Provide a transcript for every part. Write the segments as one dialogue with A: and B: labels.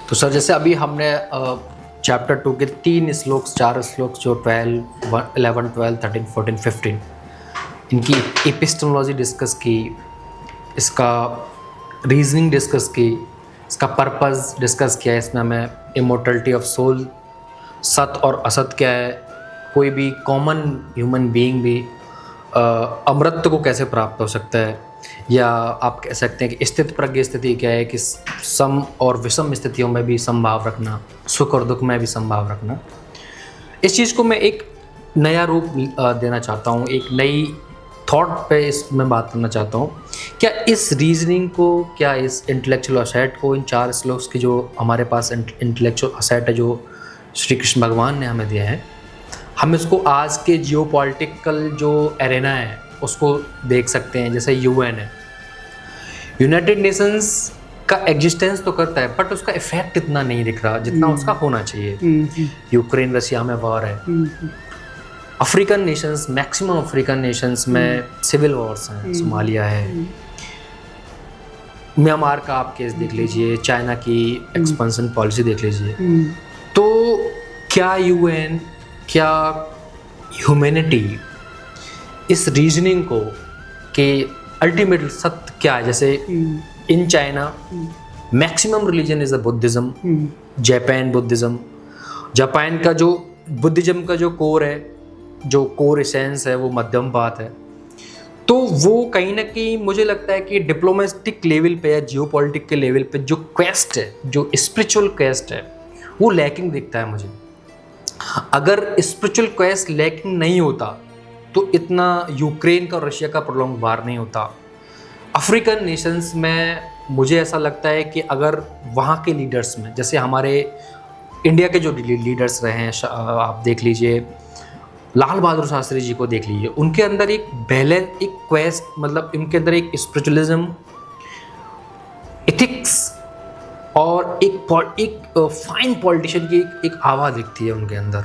A: तो सर जैसे अभी हमने चैप्टर 2 के 3 श्लोक 4 श्लोक जो 12, 11, 12, 13, 14, 15 इनकी एपिस्टेमोलॉजी डिस्कस की, इसका रीजनिंग डिस्कस की, इसका पर्पस डिस्कस किया है। इसमें हमें इमोर्टलिटी ऑफ सोल, सत और असत क्या है, कोई भी कॉमन ह्यूमन बीइंग भी अमरत्व को कैसे प्राप्त हो सकता है, या आप कह सकते हैं कि स्थित प्रज्ञ स्थिति क्या है कि सम और विषम स्थितियों में भी समभाव रखना, सुख और दुख में भी समभाव रखना। इस चीज़ को मैं एक नया रूप देना चाहता हूँ, एक नई थॉट पे इसमें बात करना चाहता हूँ। क्या इस रीजनिंग को, क्या इस इंटेलेक्चुअल असेट को, इन 4 श्लोक्स की जो हमारे पास इंटेलेक्चुअल असेट है जो श्री कृष्ण भगवान ने हमें दिया है, हम इसको आज के जियोपॉलिटिकल जो एरेना है उसको देख सकते हैं। जैसे यूएन है, यूनाइटेड नेशंस का एग्जिस्टेंस तो करता है बट उसका इफेक्ट इतना नहीं दिख रहा जितना उसका होना चाहिए। यूक्रेन रशिया में वॉर है, African Nations, maximum African Nations में सिविल वॉर्स हैं, सोमालिया है, म्यांमार का आप केस देख लीजिए, चाइना की एक्सपेंशन पॉलिसी देख लीजिए। तो क्या यूएन, क्या ह्यूमैनिटी इस रीजनिंग को कि अल्टीमेट सत्य क्या है, जैसे in China maximum religion is a Buddhism, Japan Buddhism, Japan का जो बुद्धिज्म का जो कोर है, जो कोर एसेंस है वो मध्यम बात है। तो वो कहीं ना कहीं मुझे लगता है कि डिप्लोमेटिक लेवल पे या जियोपॉलिटिक के लेवल पे जो क्वेस्ट है, जो स्पिरिचुअल क्वेस्ट है, वो लैकिंग दिखता है मुझे। अगर स्पिरिचुअल क्वेस्ट लैकिंग नहीं होता तो इतना यूक्रेन का और रशिया का प्रोलॉन्ग वार नहीं होता। अफ्रीकन नेशंस में मुझे ऐसा लगता है कि अगर वहाँ के लीडर्स में, जैसे हमारे इंडिया के जो लीडर्स रहे हैं, आप देख लीजिए लाल बहादुर शास्त्री जी को देख लीजिए, उनके अंदर एक बैलेंस, एक क्वेस्ट, मतलब इनके अंदर एक स्पिरिचुअलिज्म, एथिक्स और एक फाइन पॉलिटिशियन की एक आवाज़ दिखती है उनके अंदर।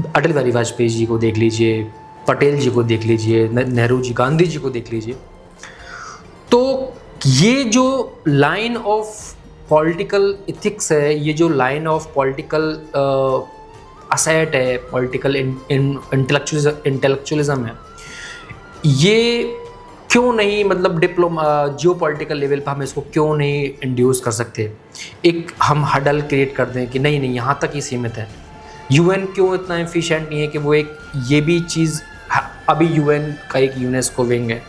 A: अटल बिहारी वाजपेयी जी को देख लीजिए, पटेल जी को देख लीजिए, नेहरू जी, गांधी जी को देख लीजिए। तो ये जो लाइन ऑफ पॉलिटिकल एथिक्स है, ये जो लाइन ऑफ पॉलिटिकल असेट है, पॉलिटिकल इंटेलेक्चुअलिज्म है, ये क्यों नहीं, मतलब जियोपॉलिटिकल लेवल पर हम इसको क्यों नहीं इंड्यूस कर सकते? एक हम हडल क्रिएट कर दें कि नहीं यहाँ तक ही सीमित है। यूएन क्यों इतना एफिशिएंट नहीं है कि वो एक ये भी चीज़, अभी यूएन का एक यूनेस्को विंग है,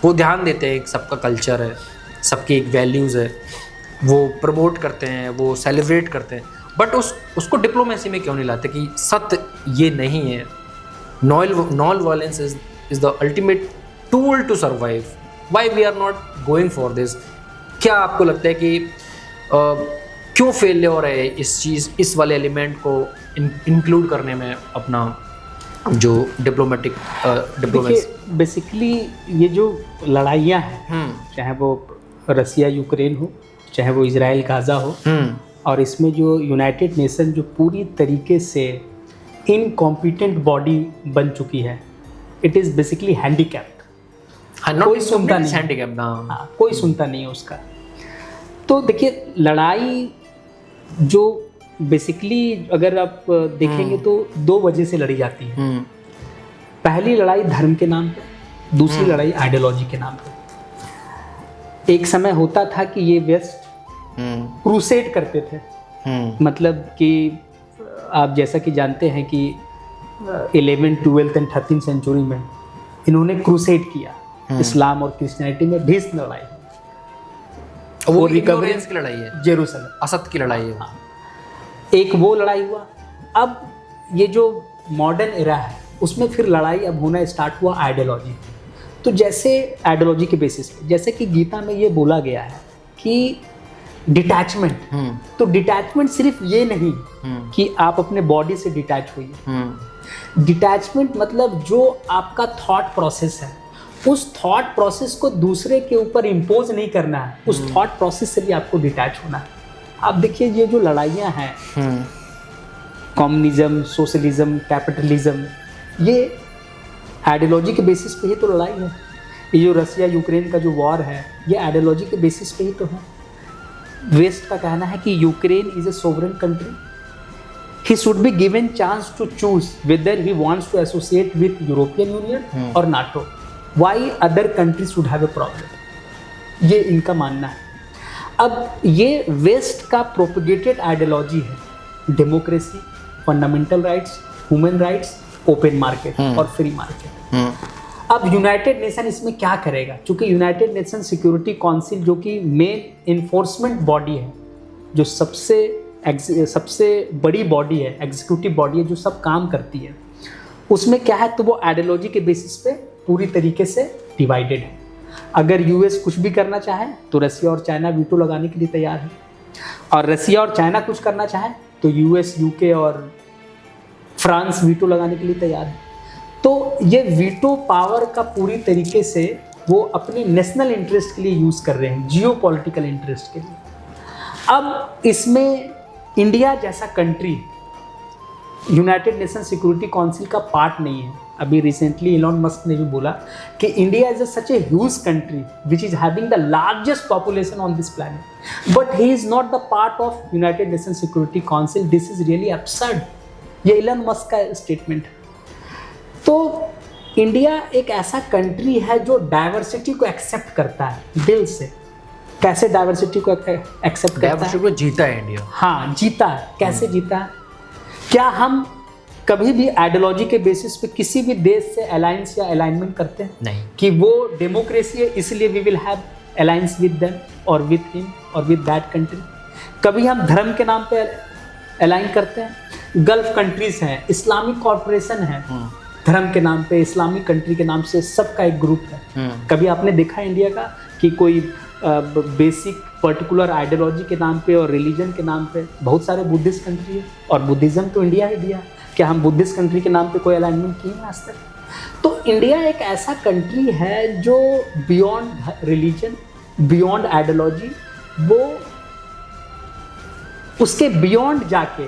A: वो ध्यान देते हैं, एक सबका कल्चर है, सबकी एक वैल्यूज़ है, वो प्रमोट करते हैं, वो सेलिब्रेट करते हैं, बट उसको डिप्लोमेसी में क्यों नहीं लाते कि सत्य ये नहीं है, non violence is the ultimate tool to survive, why we are not going for this? क्या आपको लगता है कि क्यों फेलियर है इस वाले एलिमेंट को इंक्लूड करने में अपना जो डिप्लोमेसी?
B: बेसिकली ये जो लड़ाइयाँ हैं, चाहे वो रसिया यूक्रेन हो, चाहे वो इजराइल गाजा हो, और इसमें जो यूनाइटेड नेशन जो पूरी तरीके से इनकॉम्पिटेंट बॉडी बन चुकी है, इट इज़ बेसिकली हैंडीकैप्ड। कोई सुनता नहीं,
A: हैंडीकैप्ड,
B: हाँ, कोई सुनता नहीं है उसका। तो देखिए, लड़ाई जो बेसिकली अगर आप देखेंगे तो 2 वजह से लड़ी जाती है। पहली लड़ाई धर्म के नाम पे, दूसरी लड़ाई आइडियोलॉजी के नाम पे। एक समय होता था कि ये वेस्ट क्रूसेड करते थे, मतलब कि आप जैसा कि जानते हैं कि 11th, 12th and 13th century में इन्होंने क्रूसेड किया, इस्लाम और क्रिश्चियनिटी में भीषण लड़ाई,
A: वो रिकवरी की लड़ाई है,
B: जेरूसलम
A: असत की लड़ाई है।
B: हाँ, एक वो लड़ाई हुआ। अब ये जो मॉडर्न एरा है उसमें फिर लड़ाई अब होना स्टार्ट हुआ आइडियोलॉजी। तो जैसे आइडियोलॉजी के बेसिस पे, जैसे कि गीता में ये बोला गया है कि डिटैचमेंट, तो डिटैचमेंट सिर्फ ये नहीं कि आप अपने बॉडी से डिटैच होइए। डिटैचमेंट मतलब जो आपका थॉट प्रोसेस है, उस थॉट प्रोसेस को दूसरे के ऊपर इम्पोज नहीं करना है, उस थॉट प्रोसेस से भी आपको डिटैच होना है। आप देखिए, ये जो लड़ाइयाँ हैं, कम्युनिज्म, सोशलिज्म, कैपिटलिज्म, ये आइडियोलॉजी के बेसिस पे ही तो लड़ाई है। ये जो रसिया यूक्रेन का जो वॉर है, ये आइडियोलॉजी के बेसिस पे ही तो है। वेस्ट का कहना है कि Ukraine is a sovereign country, he should be given chance to choose whether he wants to associate with European Union or NATO. Why other countries should have a problem? ये इनका मानना है। अब ये वेस्ट का प्रोपगेटेड आइडियोलॉजी है democracy, fundamental rights, human rights, open market और free market. अब यूनाइटेड नेशन इसमें क्या करेगा? क्योंकि यूनाइटेड नेशन सिक्योरिटी काउंसिल जो कि मेन इन्फोर्समेंट बॉडी है, जो सबसे बड़ी बॉडी है, एग्जीक्यूटिव बॉडी है जो सब काम करती है, उसमें क्या है तो वो आइडियोलॉजी के बेसिस पे पूरी तरीके से डिवाइडेड है। अगर यूएस कुछ भी करना चाहे तो रसिया और चाइना वीटो लगाने के लिए तैयार है, और रसिया और चाइना कुछ करना चाहे तो यूएस, यूके और फ्रांस वीटो लगाने के लिए तैयार है। तो ये वीटो पावर का पूरी तरीके से वो अपने नेशनल इंटरेस्ट के लिए यूज़ कर रहे हैं, जियो पॉलिटिकल इंटरेस्ट के लिए। अब इसमें इंडिया जैसा country United nation security council का पार्ट नहीं है। अभी रिसेंटली इलॉन मस्क ने भी बोला कि India is such a huge country which is having the largest population on this planet, but he is not the part of United nation security council. This is really absurd. ये Elon Musk का statement है। तो India एक ऐसा country है जो diversity को accept करता है दिल से। कैसे डाइवर्सिटी को एक्सेप्ट करता है?
A: डाइवर्सिटी को जीता है इंडिया।
B: हाँ, जीता है। कैसे जीता है? क्या हम कभी भी आइडियोलॉजी के बेसिस पे किसी भी देश से अलायंस या अलाइनमेंट करते हैं?
A: नहीं। कि
B: वो डेमोक्रेसी है इसलिए we will have alliance with them और विद हिम और विद दैट कंट्री। कभी हम धर्म के नाम पे अलाइन करते हैं? गल्फ कंट्रीज हैं, इस्लामिक कॉर्पोरेशन है, धर्म के नाम पे, इस्लामिक कंट्री के नाम से सबका एक ग्रुप है। कभी आपने देखा इंडिया का कि कोई बेसिक पर्टिकुलर आइडियोलॉजी के नाम पे और रिलीजन के नाम पे? बहुत सारे बुद्धिस्ट कंट्री है और बुद्धिज़्म तो इंडिया ही दिया। क्या हम बुद्धिस्ट कंट्री के नाम पे कोई अलाइनमेंट किए हैं आज तक? तो इंडिया एक ऐसा कंट्री है जो बियॉन्ड रिलीजन, बियॉन्ड आइडियोलॉजी, वो उसके बियॉन्ड जाके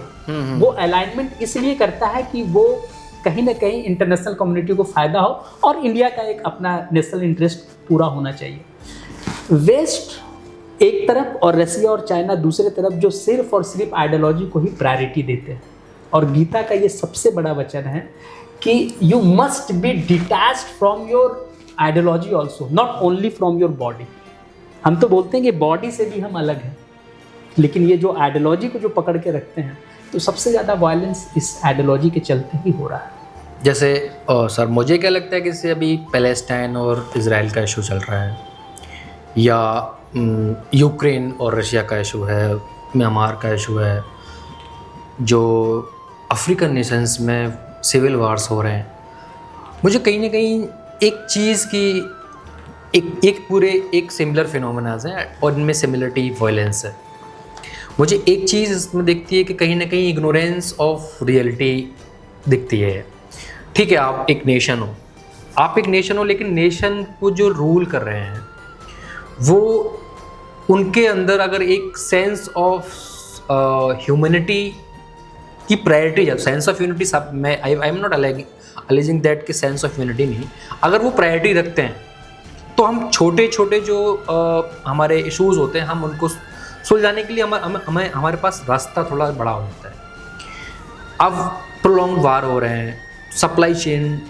B: वो अलाइनमेंट इसलिए करता है कि वो कहीं ना कहीं इंटरनेशनल कम्युनिटी को फ़ायदा हो और इंडिया का एक अपना नेशनल इंटरेस्ट पूरा होना चाहिए। वेस्ट एक तरफ और रसिया और चाइना दूसरे तरफ जो सिर्फ और सिर्फ आइडियोलॉजी को ही प्रायोरिटी देते हैं। और गीता का ये सबसे बड़ा वचन है कि you must be detached from your ideology also, not only from your body. हम तो बोलते हैं कि बॉडी से भी हम अलग हैं, लेकिन ये जो आइडियोलॉजी को जो पकड़ के रखते हैं तो सबसे ज़्यादा वायलेंस इस आइडियोलॉजी के चलते ही हो रहा है।
A: जैसे सर मुझे क्या लगता है कि जैसे अभी पैलेस्टाइन और इज़राइल का इशू चल रहा है, या यूक्रेन और रशिया का इशू है, म्यांमार का इशू है, जो अफ्रीकन नेशंस में सिविल वार्स हो रहे हैं, मुझे कहीं ना कहीं एक चीज़ की एक सिमिलर फिनोमेनाज है और इनमें सिमिलरिटी वायलेंस है। मुझे एक चीज़ इसमें दिखती है कि कहीं ना कहीं इग्नोरेंस ऑफ रियलिटी दिखती है। ठीक है, आप एक नेशन हो, लेकिन नेशन को जो रूल कर रहे हैं वो उनके अंदर अगर एक सेंस ऑफ ह्यूमैनिटी की प्रायोरिटी है, सेंस ऑफ यूनिटी सब, मैं I am not alleging that कि सेंस ऑफ यूनिटी नहीं, अगर वो प्रायोरिटी रखते हैं तो हम छोटे छोटे जो हमारे इश्यूज़ होते हैं हम उनको सुलझाने के लिए हमारे पास रास्ता थोड़ा बड़ा हो जाता है। अब प्रोलॉन्ग वार हो रहे हैं, सप्लाई चेन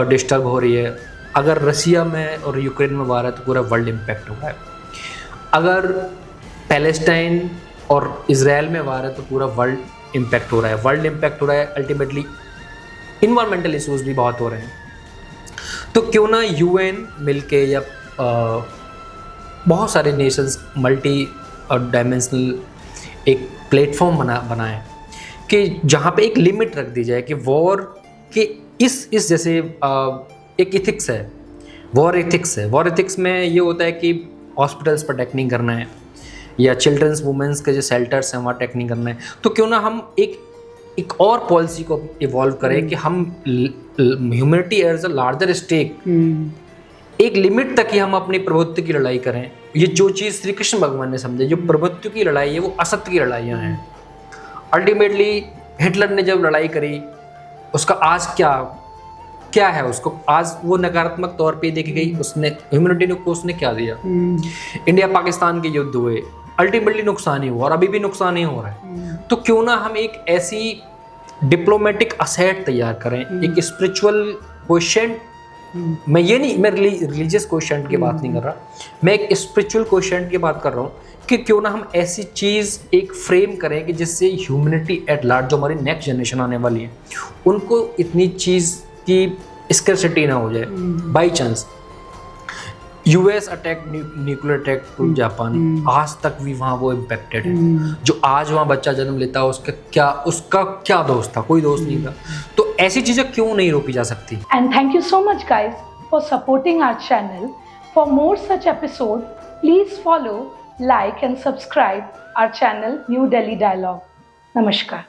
A: डिस्टर्ब हो रही है। अगर रसिया में और यूक्रेन में वार है तो पूरा वर्ल्ड इम्पैक्ट हुआ है। अगर पैलेस्टाइन और इजराइल में वार है तो पूरा वर्ल्ड इम्पैक्ट हो रहा है। वर्ल्ड इम्पैक्ट हो रहा है, अल्टीमेटली इन्वायरमेंटल इश्यूज भी बहुत हो रहे हैं। तो क्यों ना यूएन मिलके या बहुत सारे नेशंस मल्टी डायमेंशनल एक प्लेटफॉर्म बनाएं कि जहाँ पे एक लिमिट रख दी जाए कि वॉर के इस जैसे एक इथिक्स है, वॉर एथिक्स में ये होता है कि हॉस्पिटल्स पर अटैक नहीं करना है या चिल्ड्रंस वुमेंस के जो शेल्टर्स हैं वहाँ अटैक नहीं करना है। तो क्यों ना हम एक और पॉलिसी को इवॉल्व करें कि हम humanity as a larger stake एक लिमिट तक ही हम अपनी प्रभुत्व की लड़ाई करें। ये जो चीज़ श्री कृष्ण भगवान ने समझे, जो प्रभुत्व की लड़ाई है वो असत्य की लड़ाइयाँ हैं। अल्टीमेटली हिटलर ने जब लड़ाई करी उसका आज क्या है, उसको आज वो नकारात्मक तौर पे देखी गई। उसने ह्यूमैनिटी को उसने क्या दिया। इंडिया पाकिस्तान के युद्ध हुए, अल्टीमेटली नुकसान ही हुआ और अभी भी नुकसान ही हो रहा है। तो क्यों ना हम एक ऐसी डिप्लोमेटिक असेट तैयार करें, एक स्पिरिचुअल क्वेश्चन। मैं रिलीजियस क्वेश्चन की बात नहीं कर रहा, मैं एक स्पिरिचुअल क्वेश्चन की बात कर रहा हूँ कि क्यों ना हम ऐसी चीज़ एक फ्रेम करें कि जिससे ह्यूमैनिटी एट लार्ज, जो हमारी नेक्स्ट जनरेशन आने वाली है, उनको इतनी चीज़ की स्कैरसिटी ना हो जाए। By chance US attack, nuclear attack to Japan, आज तक भी वहाँ वो इम्पेक्टेड है। जो आज वहाँ बच्चा जन्म लेता है उसका क्या दोस्त था? कोई दोस्त नहीं था। तो ऐसी चीज़ें क्यों नहीं रोकी जा सकती?
C: And thank you so much guys for supporting our channel. For more such episode, please follow, like and subscribe our channel New Delhi Dialogue. Namaskar.